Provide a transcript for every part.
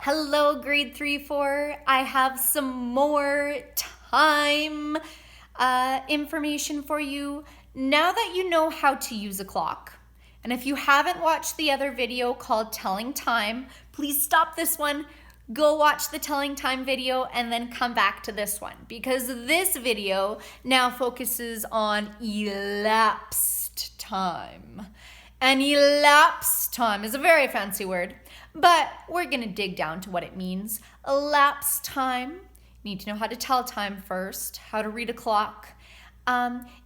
Hello, grade 3-4. I have some more time information for you. Now that you know how to use a clock, and if you haven't watched the other video called Telling Time, please stop this one, go watch the Telling Time video, and then come back to this one, because this video now focuses on elapsed time. And elapsed time is a very fancy word, but we're going to dig down to what it means. Elapsed time, you need to know how to tell time first, how to read a clock.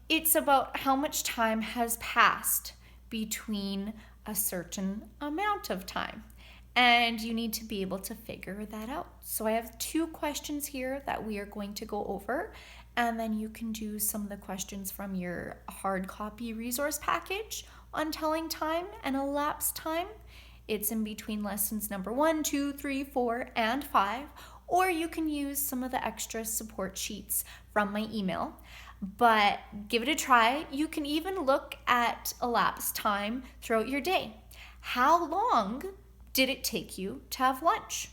It's about how much time has passed between a certain amount of time. And you need to be able to figure that out. So I have 2 questions here that we are going to go over, and then you can do some of the questions from your hard copy resource package on telling time and elapsed time. It's in between lessons number 1, 2, 3, 4, and 5, or you can use some of the extra support sheets from my email. But give it a try. You can even look at elapsed time throughout your day. How long did it take you to have lunch?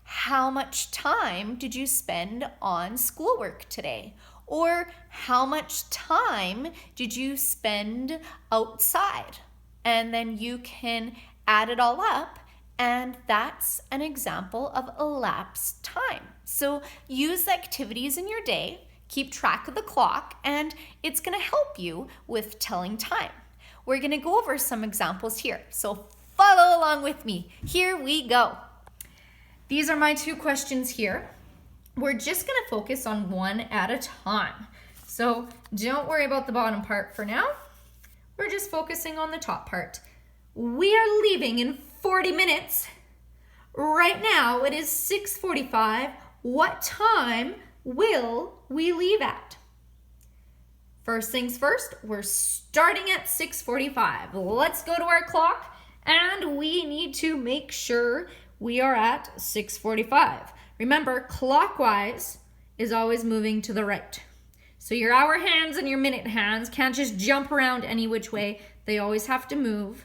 How much time did you spend on schoolwork today? Or how much time did you spend outside? And then you can add it all up, and that's an example of elapsed time. So use the activities in your day, keep track of the clock, and it's going to help you with telling time. We're going to go over some examples here. So follow along with me. Here we go. These are my 2 questions here. We're just going to focus on one at a time. So don't worry about the bottom part for now. We're just focusing on the top part. We are leaving in 40 minutes. Right now it is 6:45. What time will we leave at? First things first, we're starting at 6:45. Let's go to our clock, and we need to make sure we are at 6:45. Remember, clockwise is always moving to the right. So your hour hands and your minute hands can't just jump around any which way. They always have to move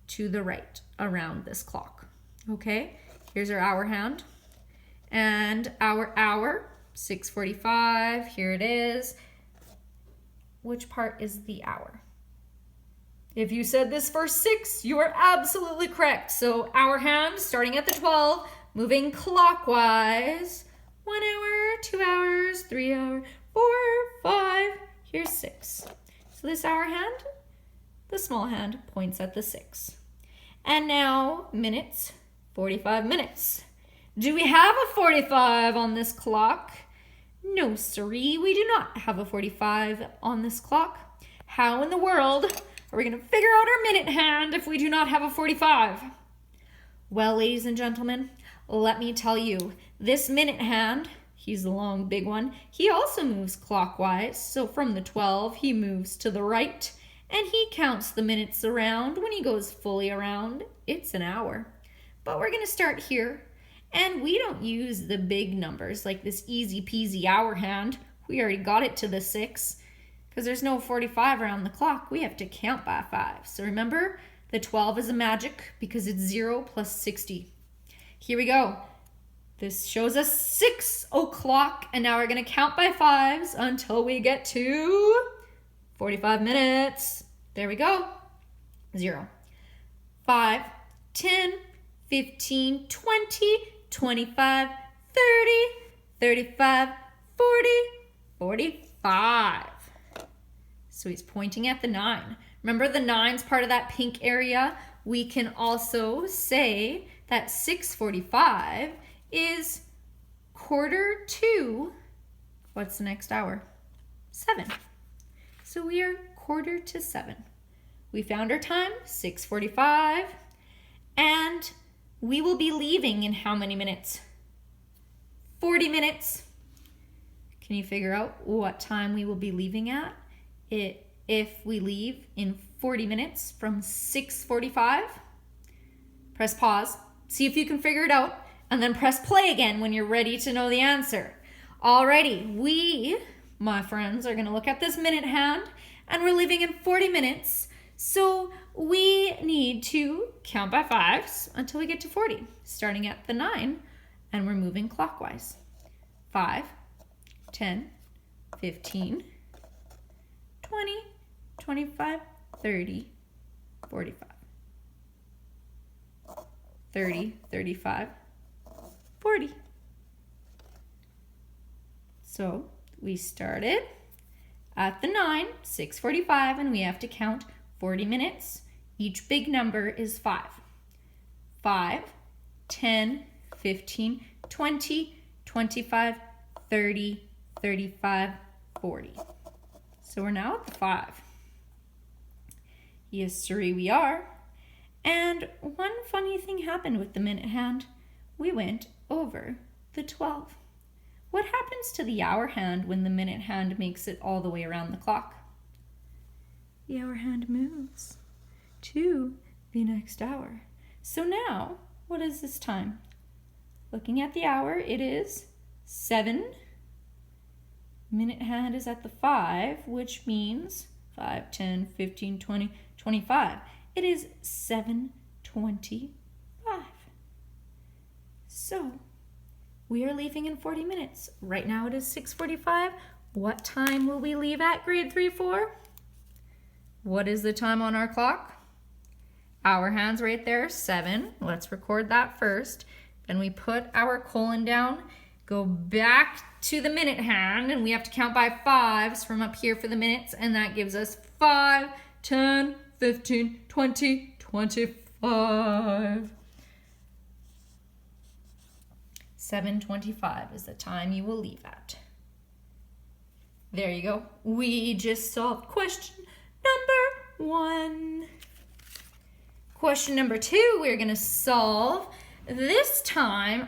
to the right around this clock. Okay, here's our hour hand and our hour, 6:45. Here it is. Which part is the hour? If you said this for 6, you are absolutely correct. So hour hand starting at the 12, moving clockwise. 1 hour, 2 hours, 3 hours, 4, 5. Here's 6. So this hour hand, the small hand, points at the 6. And now minutes, 45 minutes. Do we have a 45 on this clock? No, siree, we do not have a 45 on this clock. How in the world are we going to figure out our minute hand if we do not have a 45? Well, ladies and gentlemen, let me tell you, this minute hand, he's the long big one, he also moves clockwise. So from the 12, he moves to the right, and he counts the minutes around. When he goes fully around, it's an hour. But we're going to start here, and we don't use the big numbers like this easy peasy hour hand. We already got it to the 6. Because there's no 45 around the clock, we have to count by 5. So remember, the 12 is a magic because it's 0 plus 60. Here we go. This shows us 6 o'clock, and now we're going to count by 5s until we get to 45 minutes. There we go. 0, 5, 10, 15, 20, 25, 30, 35, 40, 45. So he's pointing at the 9. Remember, the 9's part of that pink area. We can also say that 6:45 is quarter to, what's the next hour? 7. So we are quarter to 7. We found our time, 6:45, and we will be leaving in how many minutes? 40 minutes. Can you figure out what time we will be leaving at? If we leave in 40 minutes from 6:45, press pause, see if you can figure it out, and then press play again when you're ready to know the answer. Alrighty, we, my friends, are going to look at this minute hand, and we're leaving in 40 minutes. So we need to count by 5s until we get to 40, starting at the 9, and we're moving clockwise. 5, 10, 15, 20, 25, 30, 45. 30, 35, 40. So we started at the 9, 6:45, and we have to count 40 minutes. Each big number is 5. 5, 10, 15, 20, 25, 30, 35, 40. So we're now at the 5. History we are. And one funny thing happened with the minute hand. We went over the 12. What happens to the hour hand when the minute hand makes it all the way around the clock? The hour hand moves to the next hour. So now, what is this time? Looking at the hour, it is 7. Minute hand is at the 5, which means 5, 10, 15, 20, 25. It is 7:25. So, we are leaving in 40 minutes. Right now it is 6:45. What time will we leave at, grade 3-4? What is the time on our clock? Hour hands right there, 7. Let's record that first. Then we put our colon down, go back to the minute hand, and we have to count by 5s from up here for the minutes, and that gives us 5, 10, 15, 20, 25. 7:25 is the time you will leave at. There you go. We just solved question number 1. Question number 2, we're going to solve this time